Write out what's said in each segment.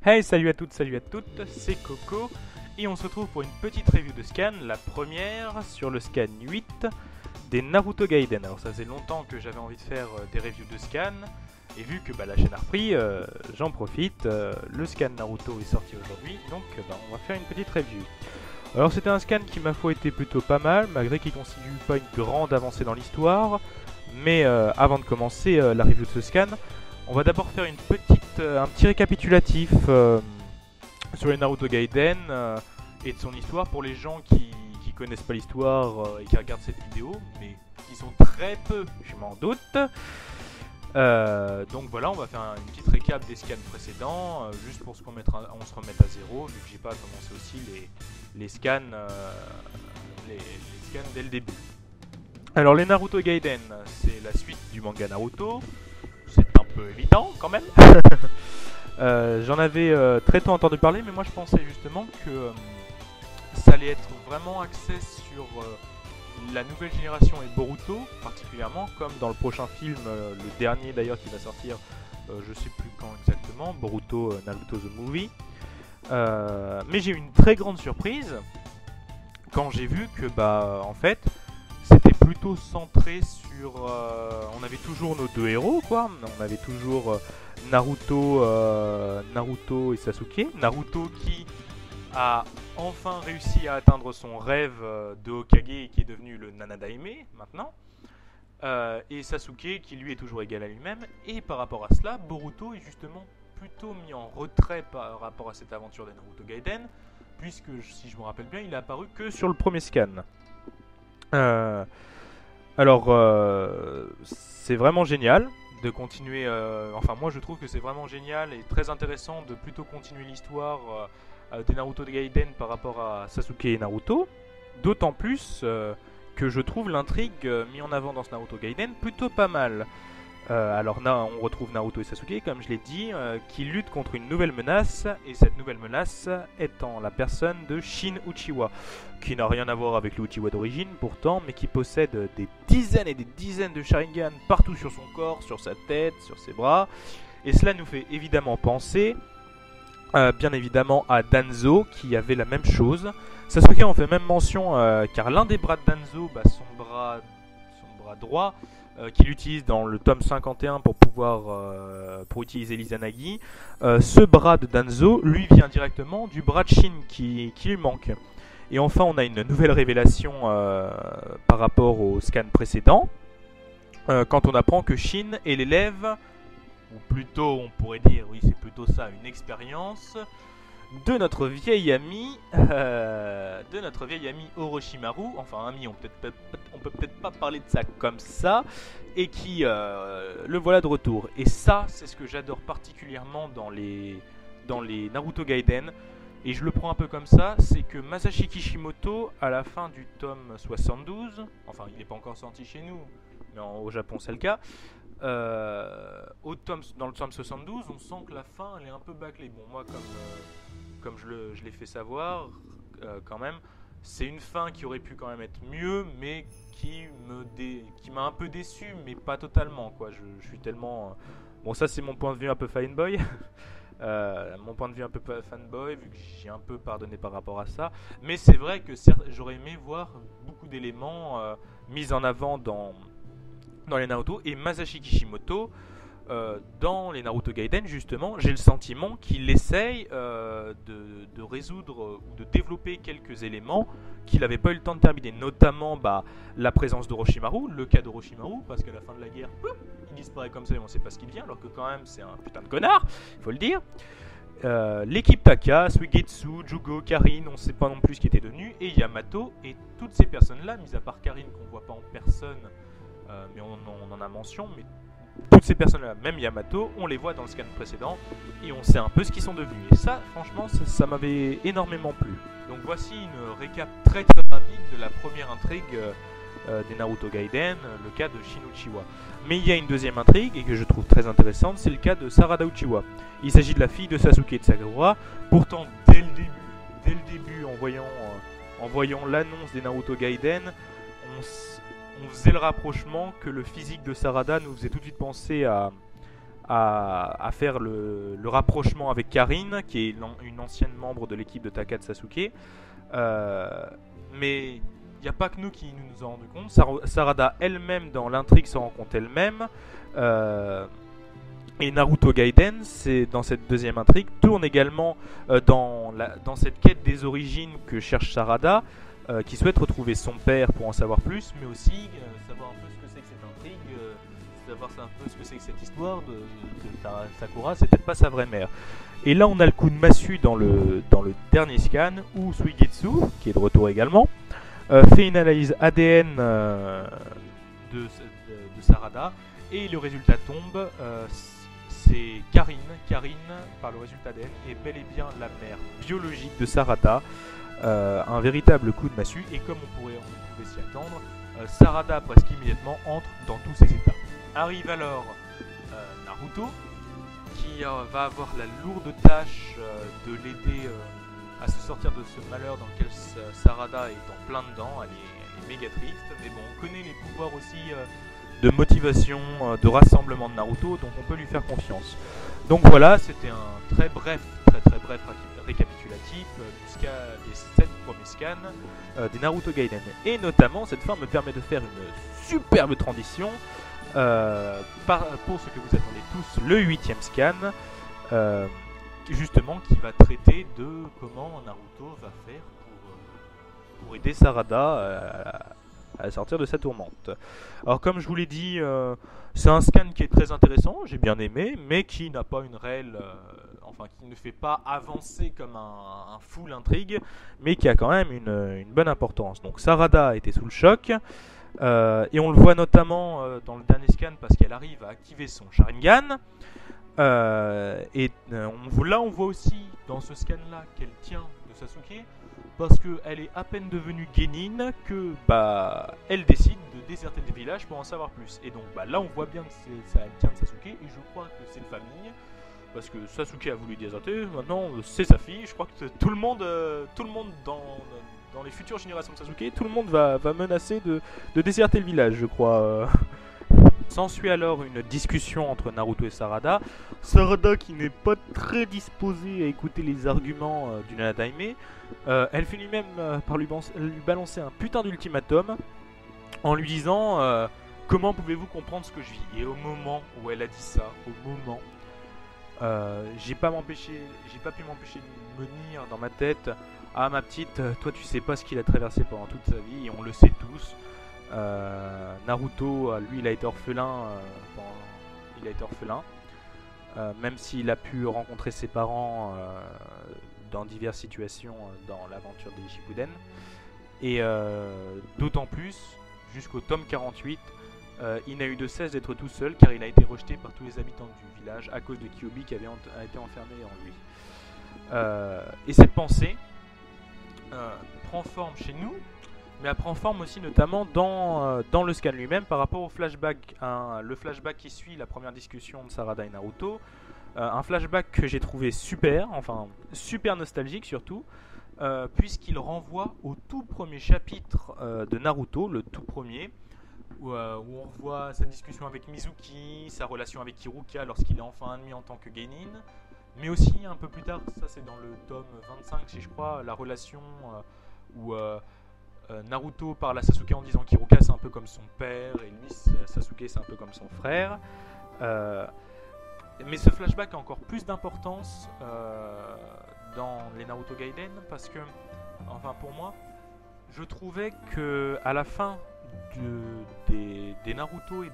Hey, salut à toutes, salut à toutes, c'est Coco et on se retrouve pour une petite review de scan, la première sur le scan 8 des Naruto Gaiden. Alors ça faisait longtemps que j'avais envie de faire des reviews de scan et vu que la chaîne a repris, j'en profite, le scan Naruto est sorti aujourd'hui donc on va faire une petite review. Alors c'était un scan qui ma foi était plutôt pas mal malgré qu'il ne constitue pas une grande avancée dans l'histoire, mais avant de commencer la review de ce scan, on va d'abord faire un petit récapitulatif sur les Naruto Gaiden et de son histoire pour les gens qui connaissent pas l'histoire et qui regardent cette vidéo, mais qui sont très peu, je m'en doute. Donc voilà, on va faire une petite récap des scans précédents, juste pour qu'on se remette à zéro, vu que j'ai pas commencé aussi les scans, les scans dès le début. Alors les Naruto Gaiden, c'est la suite du manga Naruto. C'est un peu évident quand même. J'en avais très tôt entendu parler, mais moi je pensais justement que ça allait être vraiment axé sur la nouvelle génération et Boruto particulièrement, comme dans le prochain film, le dernier d'ailleurs qui va sortir, je sais plus quand exactement, Boruto Naruto the Movie. Mais j'ai eu une très grande surprise quand j'ai vu que en fait c'était plutôt centré sur... on avait toujours nos deux héros, quoi. On avait toujours Naruto et Sasuke. Naruto qui a enfin réussi à atteindre son rêve de Hokage et qui est devenu le Nanadaime, maintenant. Et Sasuke qui lui est toujours égal à lui-même. Et par rapport à cela, Boruto est justement plutôt mis en retrait par rapport à cette aventure des Naruto Gaiden, puisque, si je me rappelle bien, il est apparu que sur le premier scan. C'est vraiment génial de continuer. Enfin, moi je trouve que c'est vraiment génial et très intéressant de plutôt continuer l'histoire des Naruto de Gaiden par rapport à Sasuke et Naruto. D'autant plus que je trouve l'intrigue mise en avant dans ce Naruto Gaiden plutôt pas mal. Alors là, on retrouve Naruto et Sasuke, comme je l'ai dit, qui luttent contre une nouvelle menace, et cette nouvelle menace étant la personne de Shin Uchiwa, qui n'a rien à voir avec le Uchiwa d'origine pourtant, mais qui possède des dizaines et des dizaines de Sharingan partout sur son corps, sur sa tête, sur ses bras, et cela nous fait évidemment penser, bien évidemment, à Danzo, qui avait la même chose. Sasuke en fait même mention, car l'un des bras de Danzo, son bras droit, qu'il utilise dans le tome 51 pour pour utiliser l'Izanagi. Ce bras de Danzo lui vient directement du bras de Shin qui lui manque. Et enfin, on a une nouvelle révélation par rapport au scan précédent, quand on apprend que Shin est l'élève, ou plutôt on pourrait dire, oui c'est plutôt ça, une expérience de notre vieil ami Orochimaru, enfin ami, on peut peut-être pas parler de ça comme ça, et qui le voilà de retour. Et ça, c'est ce que j'adore particulièrement dans les Naruto Gaiden, et je le prends un peu comme ça, c'est que Masashi Kishimoto, à la fin du tome 72, enfin il n'est pas encore sorti chez nous, mais au Japon c'est le cas, dans le tome 72, on sent que la fin elle est un peu bâclée. Bon, moi comme je l'ai fait savoir, quand même, c'est une fin qui aurait pu quand même être mieux, mais qui m'a un peu déçu, mais pas totalement, quoi. Je suis tellement... Bon, ça c'est mon point de vue un peu fanboy. Mon point de vue un peu fanboy, vu que j'ai un peu pardonné par rapport à ça. Mais c'est vrai que j'aurais aimé voir beaucoup d'éléments mis en avant dans les Naruto, et Masashi Kishimoto dans les Naruto Gaiden, justement, j'ai le sentiment qu'il essaye de résoudre ou de développer quelques éléments qu'il n'avait pas eu le temps de terminer, notamment la présence d'Orochimaru, le cas d'Orochimaru, parce qu'à la fin de la guerre, il disparaît comme ça et on ne sait pas ce qu'il devient, alors que quand même c'est un putain de connard, il faut le dire. L'équipe Taka, Suigetsu, Jugo, Karin, on ne sait pas non plus ce qui était devenu, et Yamato, et toutes ces personnes-là, mis à part Karin qu'on ne voit pas en personne, mais on en a mention, mais toutes ces personnes-là, même Yamato, on les voit dans le scan précédent et on sait un peu ce qu'ils sont devenus. Et ça, franchement, ça m'avait énormément plu. Donc voici une récap très très rapide de la première intrigue des Naruto Gaiden, le cas de Shin Uchiwa. Mais il y a une deuxième intrigue et que je trouve très intéressante, c'est le cas de Sarada Uchiwa. Il s'agit de la fille de Sasuke et de Sakura. Pourtant, dès le début, en voyant l'annonce des Naruto Gaiden, on faisait le rapprochement que le physique de Sarada nous faisait tout de suite penser à à faire le rapprochement avec Karine, qui est une ancienne membre de l'équipe de Takatsu Sasuke. Mais il n'y a pas que nous qui nous en rendons compte. Sarada elle-même dans l'intrigue se rend compte elle-même. Et Naruto Gaiden, c'est dans cette deuxième intrigue, tourne également dans cette quête des origines que cherche Sarada, qui souhaite retrouver son père pour en savoir plus, mais aussi savoir un peu ce que c'est que cette intrigue, savoir un peu ce que c'est que cette histoire de Sakura, c'est peut-être pas sa vraie mère. Et là, on a le coup de massue dans le dernier scan, où Suigetsu, qui est de retour également, fait une analyse ADN de Sarada, et le résultat tombe. C'est Karine, par le résultat ADN, est bel et bien la mère biologique de Sarada. Un véritable coup de massue, et comme on pouvait s'y attendre, Sarada presque immédiatement entre dans tous ses états. Arrive alors Naruto, qui va avoir la lourde tâche de l'aider à se sortir de ce malheur dans lequel Sarada est en plein dedans. Elle est méga triste, mais bon, on connaît les pouvoirs aussi de motivation, de rassemblement de Naruto, donc on peut lui faire confiance. Donc voilà, c'était un très bref récapitulatif des 7 premiers scans des Naruto Gaiden. Et notamment, cette fin me permet de faire une superbe transition pour ce que vous attendez tous, le 8ème scan, justement qui va traiter de comment Naruto va faire pour aider Sarada à sortir de sa tourmente. Alors comme je vous l'ai dit, c'est un scan qui est très intéressant, j'ai bien aimé, mais qui n'a pas une réelle... qui ne fait pas avancer comme un full intrigue, mais qui a quand même une bonne importance. Donc Sarada était sous le choc, et on le voit notamment dans le dernier scan parce qu'elle arrive à activer son Sharingan. Là on voit aussi dans ce scan là qu'elle tient de Sasuke, parce qu'elle est à peine devenue Genin que elle décide de déserter le village pour en savoir plus. Et donc là on voit bien que elle tient de Sasuke, et je crois que c'est une famille, parce que Sasuke a voulu déserter, maintenant c'est sa fille. Je crois que tout le monde dans les futures générations de Sasuke, tout le monde va menacer de déserter le village, je crois. S'ensuit alors une discussion entre Naruto et Sarada. Sarada qui n'est pas très disposée à écouter les arguments du Nanaime. Elle finit même par lui balancer un putain d'ultimatum en lui disant comment pouvez-vous comprendre ce que je vis. Et au moment où elle a dit ça, j'ai pas pu m'empêcher de me dire dans ma tête, ah ma petite, toi tu sais pas ce qu'il a traversé pendant toute sa vie, et on le sait tous. Naruto, lui, il a été orphelin. Même s'il a pu rencontrer ses parents dans diverses situations dans l'aventure des Shippuden. Et d'autant plus, jusqu'au tome 48, il n'a eu de cesse d'être tout seul, car il a été rejeté par tous les habitants du village à cause de Kyuubi qui a été enfermé en lui. Et cette pensée prend forme chez nous, mais elle prend forme aussi notamment dans le scan lui-même par rapport au flashback, le flashback qui suit la première discussion de Sarada et Naruto. Un flashback que j'ai trouvé super nostalgique surtout, puisqu'il renvoie au tout premier chapitre de Naruto, le tout premier, où on revoit sa discussion avec Mizuki, sa relation avec Iruka lorsqu'il est enfin admis en tant que Genin, mais aussi un peu plus tard, ça c'est dans le tome 25 si je crois, la relation où Naruto parle à Sasuke en disant qu'Iruka c'est un peu comme son père, et lui Sasuke c'est un peu comme son frère. Mais ce flashback a encore plus d'importance dans les Naruto Gaiden, parce que, pour moi, je trouvais que à la fin des Naruto et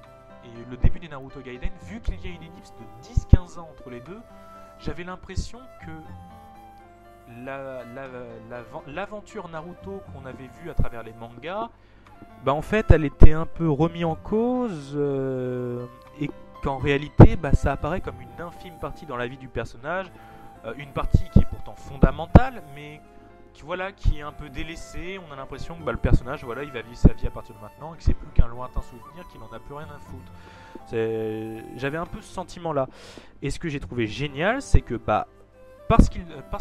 le début des Naruto Gaiden, vu qu'il y a une ellipse de 10-15 ans entre les deux, j'avais l'impression que l'aventure Naruto qu'on avait vue à travers les mangas, en fait elle était un peu remise en cause, et qu'en réalité ça apparaît comme une infime partie dans la vie du personnage, une partie qui est pourtant fondamentale, mais qui est un peu délaissée. On a l'impression que le personnage il va vivre sa vie à partir de maintenant, et que c'est plus qu'un lointain souvenir, qu'il n'en a plus rien à foutre. J'avais un peu ce sentiment là, et ce que j'ai trouvé génial, c'est que parce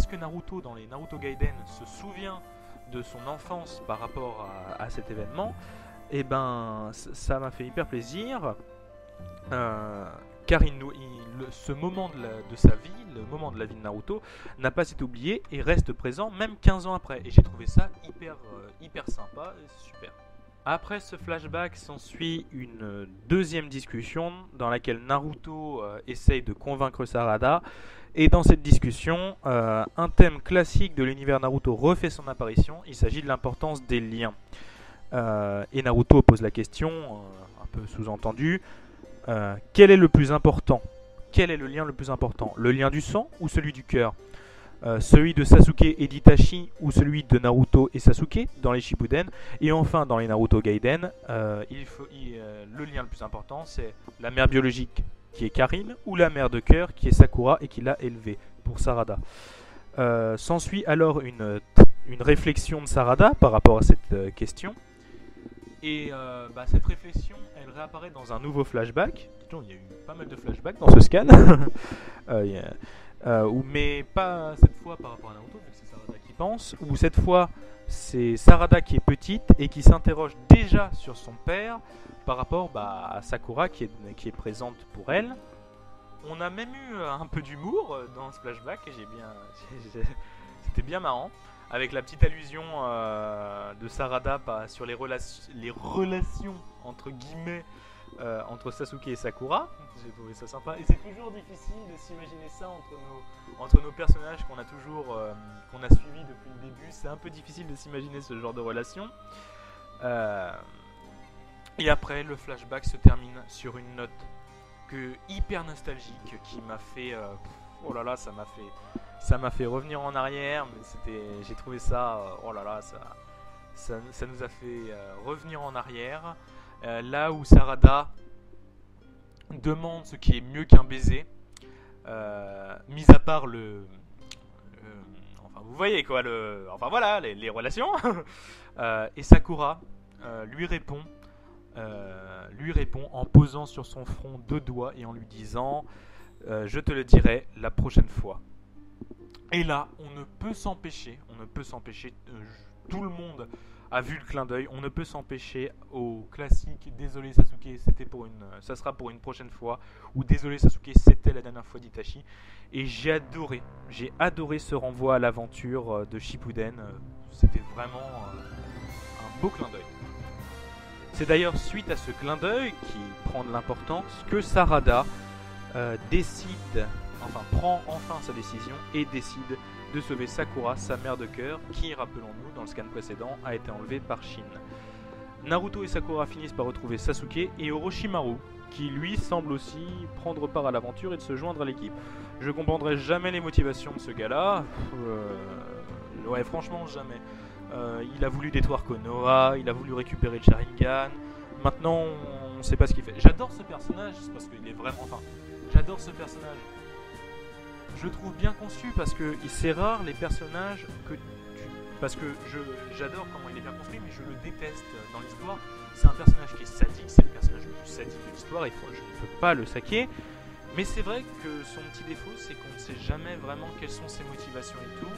que Naruto dans les Naruto Gaiden se souvient de son enfance par rapport à cet événement, et ça m'a fait hyper plaisir car ce moment de sa vie, le moment de la vie de Naruto, n'a pas été oublié et reste présent même 15 ans après. Et j'ai trouvé ça hyper sympa et super. Après ce flashback s'ensuit une deuxième discussion dans laquelle Naruto essaye de convaincre Sarada. Et dans cette discussion, un thème classique de l'univers Naruto refait son apparition. Il s'agit de l'importance des liens. Et Naruto pose la question, un peu sous-entendu, quel est le plus important? Quel est le lien le plus important? Le lien du sang ou celui du cœur? Celui de Sasuke et d'Itachi ou celui de Naruto et Sasuke dans les Shippuden? Et enfin dans les Naruto Gaiden, le lien le plus important, c'est la mère biologique qui est Karin ou la mère de cœur qui est Sakura et qui l'a élevée pour Sarada. S'ensuit alors une réflexion de Sarada par rapport à cette question. Et cette réflexion, elle réapparaît dans un nouveau flashback. Il y a eu pas mal de flashbacks dans ce scan. Mais pas cette fois par rapport à Naruto, vu que c'est Sarada qui pense. Ou cette fois, c'est Sarada qui est petite et qui s'interroge déjà sur son père par rapport à Sakura qui est présente pour elle. On a même eu un peu d'humour dans ce flashback et c'était bien marrant. Avec la petite allusion de Sarada sur les relations entre guillemets entre Sasuke et Sakura. J'ai trouvé ça sympa. Et c'est toujours difficile de s'imaginer ça entre nos personnages qu'on a suivis depuis le début. C'est un peu difficile de s'imaginer ce genre de relation. Et après, le flashback se termine sur une note hyper nostalgique qui m'a fait... oh là là, ça m'a fait revenir en arrière, mais j'ai trouvé ça, ça nous a fait revenir en arrière. Là où Sarada demande ce qui est mieux qu'un baiser, mis à part enfin vous voyez quoi, les relations. Et Sakura lui répond en posant sur son front 2 doigts et en lui disant je te le dirai la prochaine fois. Et là, on ne peut s'empêcher, tout le monde a vu le clin d'œil, on ne peut s'empêcher au classique désolé Sasuke, ça sera pour une prochaine fois, ou désolé Sasuke, c'était la dernière fois d'Itachi. Et j'ai adoré ce renvoi à l'aventure de Shippuden, c'était vraiment un beau clin d'œil. C'est d'ailleurs suite à ce clin d'œil qui prend de l'importance que Sarada prend enfin sa décision et décide de sauver Sakura, sa mère de cœur, qui, rappelons-nous, dans le scan précédent, a été enlevée par Shin. Naruto et Sakura finissent par retrouver Sasuke et Orochimaru, qui lui semble aussi prendre part à l'aventure et de se joindre à l'équipe. Je comprendrai jamais les motivations de ce gars-là. Ouais, franchement, jamais. Il a voulu détruire Konoha, il a voulu récupérer le Sharingan. Maintenant, on sait pas ce qu'il fait. J'adore ce personnage, parce qu'il est vraiment... j'adore ce personnage. Je le trouve bien conçu parce que c'est rare les personnages parce que j'adore comment il est bien construit, mais je le déteste dans l'histoire. C'est un personnage qui est sadique, c'est le personnage le plus sadique de l'histoire, et je ne peux pas le saquer. Mais c'est vrai que son petit défaut, c'est qu'on ne sait jamais vraiment quelles sont ses motivations et tout.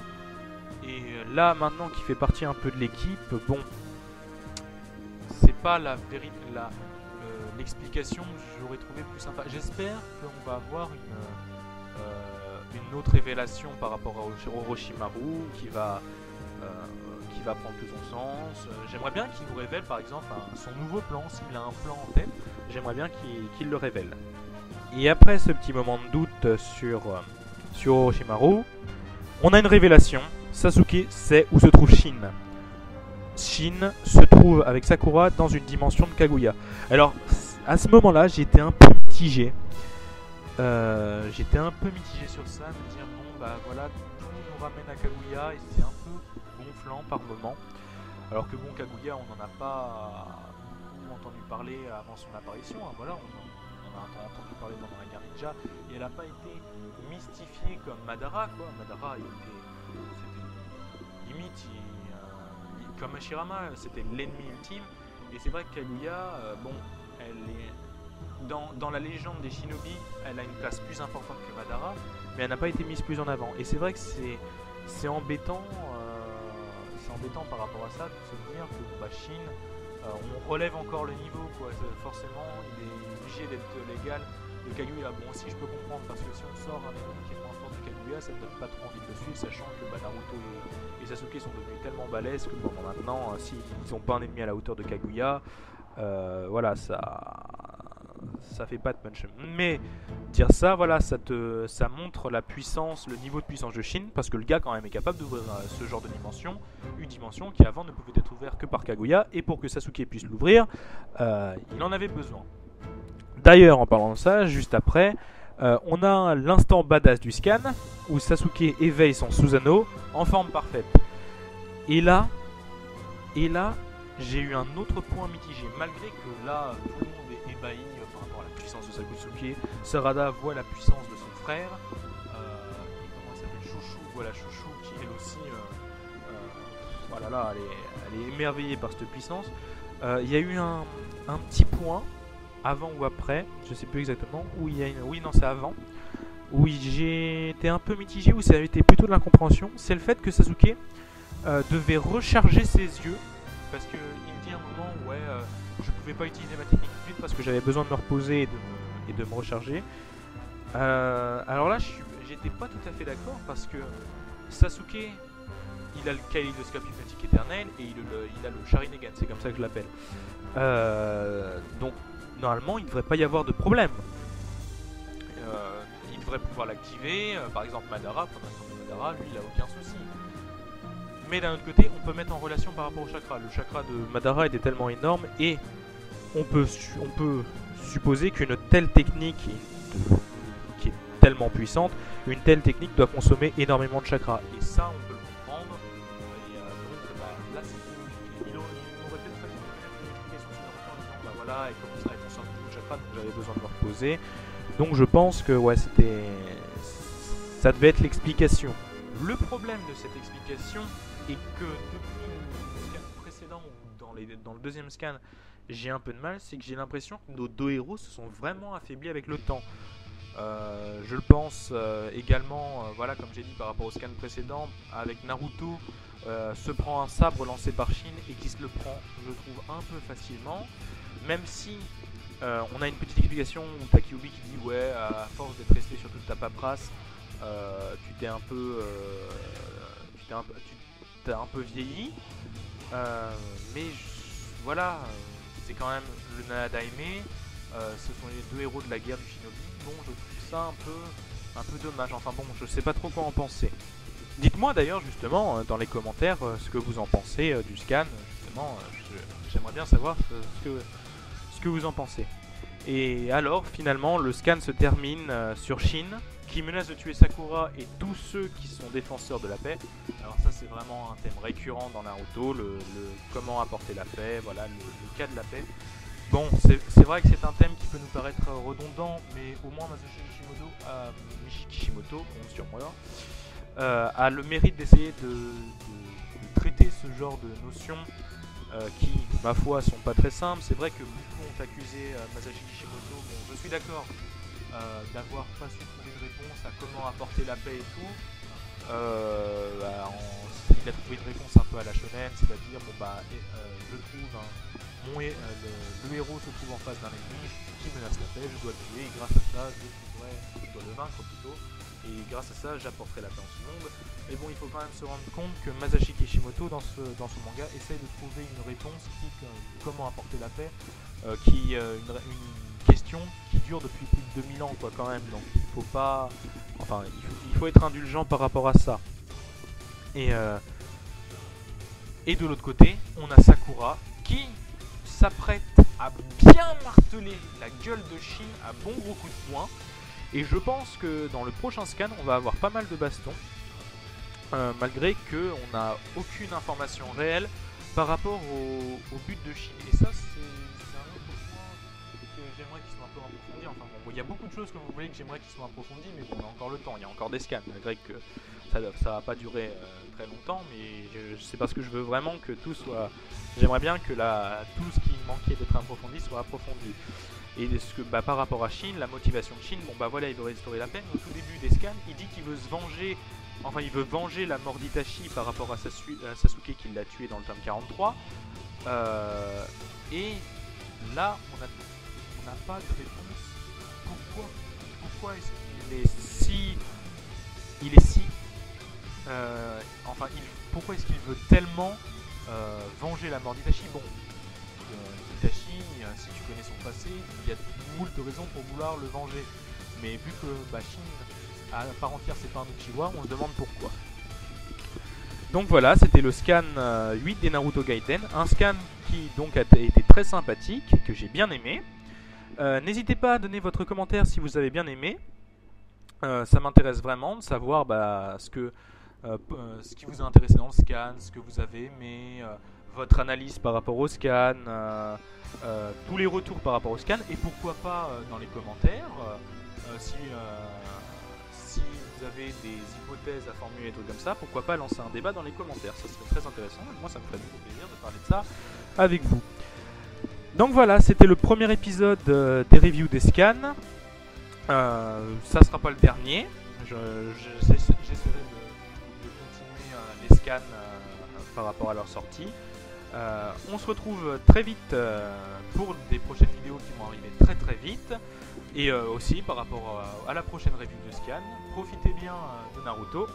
Et là, maintenant qu'il fait partie un peu de l'équipe, bon, c'est pas l'explication que j'aurais trouvé plus sympa. J'espère qu'on va avoir une autre révélation par rapport à Orochimaru qui va prendre tout son sens. J'aimerais bien qu'il nous révèle par exemple son nouveau plan, s'il a un plan en tête, j'aimerais bien qu'il le révèle. Et après ce petit moment de doute sur Orochimaru, on a une révélation. Sasuke sait où se trouve Shin. Shin se trouve avec Sakura dans une dimension de Kaguya. Alors à ce moment-là, j'étais un peu mitigé. Sur ça, me dire bon voilà, tout nous ramène à Kaguya et c'est un peu gonflant par moment. Alors que bon, Kaguya, on n'en a pas beaucoup entendu parler avant son apparition. Voilà, on a entendu parler pendant la guerre ninja et elle n'a pas été mystifiée comme Madara quoi. Madara, c'était limite comme Hashirama, c'était l'ennemi ultime. Et c'est vrai que Kaguya, elle est dans la légende des shinobi, elle a une place plus importante que Madara, mais elle n'a pas été mise plus en avant. Et c'est vrai que c'est embêtant, par rapport à ça, de se dire que Shin, on relève encore le niveau, quoi. Forcément, il est obligé d'être légal de Kaguya. Bon, aussi je peux comprendre parce que si on sort un ennemi qui est moins fort de Kaguya, ça ne donne pas trop envie de le suivre, sachant que Naruto et Sasuke sont devenus tellement balèzes que bon, maintenant, s'ils n'ont pas un ennemi à la hauteur de Kaguya, voilà, ça fait pas de punch. Mais dire ça, voilà, ça montre la puissance, le niveau de puissance de Shin, parce que le gars quand même est capable d'ouvrir ce genre de dimension, une dimension qui avant ne pouvait être ouverte que par Kaguya, et pour que Sasuke puisse l'ouvrir, il en avait besoin. D'ailleurs, en parlant de ça, juste après, on a l'instant badass du scan, où Sasuke éveille son Susanoo en forme parfaite. Et là, j'ai eu un autre point mitigé, malgré que là, tout le monde est ébahi par rapport à la puissance de Sasuke. Sarada voit la puissance de son frère. Et comment elle s'appelle, Chouchou, voilà Chouchou qui elle aussi, voilà là, elle est émerveillée par cette puissance. Il y a eu un petit point avant ou après, je sais plus exactement, où il y a une, oui non c'est avant, où j'ai été un peu mitigé, où ça a été plutôt de l'incompréhension. C'est le fait que Sasuke devait recharger ses yeux. Parce qu'il me dit à un moment, ouais, je pouvais pas utiliser ma technique tout de suite parce que j'avais besoin de me reposer et de me recharger. Alors là, j'étais pas tout à fait d'accord parce que Sasuke, il a le kaléidoscope hypnotique éternel et il a le Sharingan, c'est comme ça que je l'appelle. Donc, normalement, il devrait pas y avoir de problème. Il devrait pouvoir l'activer. Par exemple, Madara, lui, il a aucun souci. Mais d'un autre côté, on peut mettre en relation par rapport au chakra. Le chakra de Madara était tellement énorme et on peut supposer qu'une telle technique qui est tellement puissante, une telle technique doit consommer énormément de chakra. Et ça, on peut le comprendre. Et donc, là, c'est compliqué. Il aurait peut-être fallu une explication supplémentaire en disant, voilà, et comme ça, il consomme beaucoup de chakra, donc j'avais besoin de me reposer. Donc je pense que ouais, ça devait être l'explication. Le problème de cette explication est que depuis le scan précédent ou dans le deuxième scan, j'ai un peu de mal, c'est que j'ai l'impression que nos deux héros se sont vraiment affaiblis avec le temps. Je le pense également, voilà, comme j'ai dit par rapport au scan précédent, avec Naruto, se prend un sabre lancé par Shin et qui se le prend, je trouve, un peu facilement, même si on a une petite explication où t'as Kyuubi qui dit ouais, à force d'être resté sur toute ta paperasse, tu t'es un peu vieilli, mais voilà, c'est quand même le Nadaime, ce sont les deux héros de la guerre du Shinobi. Bon, je trouve ça un peu dommage, enfin bon, je sais pas trop quoi en penser. Dites-moi d'ailleurs justement dans les commentaires ce que vous en pensez du scan, justement, j'aimerais bien savoir ce que vous en pensez. Et alors finalement le scan se termine sur Shin qui menace de tuer Sakura et tous ceux qui sont défenseurs de la paix. Alors ça c'est vraiment un thème récurrent dans Naruto, le comment apporter la paix, voilà, le cas de la paix. Bon, c'est vrai que c'est un thème qui peut nous paraître redondant, mais au moins Michi Kishimoto, sur moi, a le mérite d'essayer de traiter ce genre de notions qui, ma foi, sont pas très simples. C'est vrai que beaucoup ont accusé Masashi Kishimoto, bon, je suis d'accord, d'avoir pas su trouver une réponse à comment apporter la paix et tout. Il a trouvé une réponse un peu à la shonen, c'est-à-dire, bon bah, je trouve le héros se trouve en face d'un ennemi qui menace la paix, je dois le tuer, et grâce à ça, je dois le vaincre plutôt, et grâce à ça, j'apporterai la paix en ce monde. Mais bon, il faut quand même se rendre compte que Masashi Kishimoto, dans son manga, essaye de trouver une réponse comment apporter la paix, une question qui dure depuis plus de 2000 ans, quoi, quand même. Donc il faut pas, enfin, il faut être indulgent par rapport à ça. Et de l'autre côté, on a Sakura qui s'apprête à bien marteler la gueule de Shin à bon gros coup de poing. Et je pense que dans le prochain scan, on va avoir pas mal de bastons, malgré qu'on n'a aucune information réelle par rapport au but de Shin. Et ça, c'est un autre point que j'aimerais qu'il soit un peu approfondi. Enfin bon, il y a beaucoup de choses que vous voulez que j'aimerais qu'ils soient approfondis, mais bon, on a encore le temps, il y a encore des scans, malgré que ça va pas durer très longtemps, mais c'est parce que je veux vraiment que tout soit... J'aimerais bien que tout ce qui manquait d'être approfondi soit approfondi. Et par rapport à Shin, la motivation de Shin, bon bah voilà, il veut restaurer la paix. Au tout début des scans, il dit qu'il veut se venger, enfin il veut venger la mort d'Itachi par rapport à Sasuke qui l'a tué dans le tome 43. Et là, on n'a pas de réponse pourquoi est-ce qu'il est si... Il est si... enfin, pourquoi est-ce qu'il veut tellement venger la mort d'Itachi? Bon, Itachi, si tu connais son passé, il y a moult de raisons pour vouloir le venger. Mais vu que Shin, à part entière, c'est pas un Uchiwa, on se demande pourquoi. Donc voilà, c'était le scan 8 des Naruto Gaiden. Un scan qui donc a été très sympathique, que j'ai bien aimé. N'hésitez pas à donner votre commentaire si vous avez bien aimé. Ça m'intéresse vraiment de savoir ce qui vous a intéressé dans le scan, ce que vous avez aimé, votre analyse par rapport au scan, tous les retours par rapport au scan, et pourquoi pas dans les commentaires, si vous avez des hypothèses à formuler, des trucs comme ça, pourquoi pas lancer un débat dans les commentaires, ça serait très intéressant, et moi ça me ferait beaucoup plaisir de parler de ça avec vous. Donc voilà, c'était le premier épisode des reviews des scans. Ça sera pas le dernier. J'essaierai de continuer les scans par rapport à leur sortie. On se retrouve très vite pour des prochaines vidéos qui vont arriver très très vite. Et aussi par rapport à la prochaine review de scan. Profitez bien de Naruto.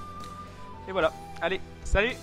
Et voilà. Allez, salut!